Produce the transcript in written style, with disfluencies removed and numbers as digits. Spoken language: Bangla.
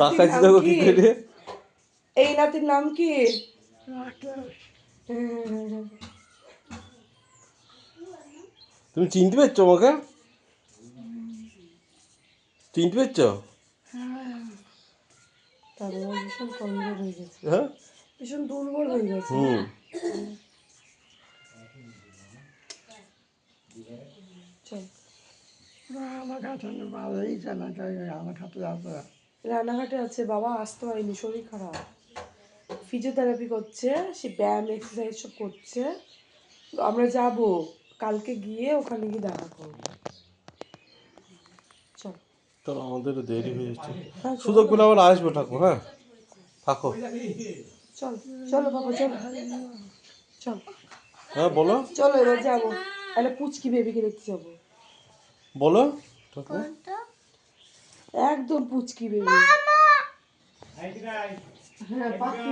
তাকাইছি দেখো কি করে। এই নাতির নাম কি? তুমি চিনতে পারছো আমাকে? চিনতে পারছো? তারপরে ভীষণ কমজোর হয়ে গেছে, হ্যাঁ ভীষণ দুর্বল হয়ে গেছে। চল আমার কাছে ভালোই জানা যায়, আমার কাছে আছে। রানাঘাটে আছে বাবা, আসতে হয়নি, শরীর খারাপ, ফিজিওথেরাপি করছে, সে ব্যায়াম এক্সারসাইজ সব করছে। আমরা যাব কালকে, গিয়ে ওখানে গিয়ে দেখা করবো। চল চলো, আমাদের দেরি হয়ে যাচ্ছে। হ্যাঁ সুযোগ পেলে আবার আসবো ঠাকুর। হ্যাঁ থাকো। চল, চলো বাবা চলো, চল হ্যাঁ বলো চলো এবার যাবো, একটা পুচকি বেবিকে দেখতে যাবো। বলো ঠাকুর। একদম পুচকি বেবি। হ্যাঁ পাখি।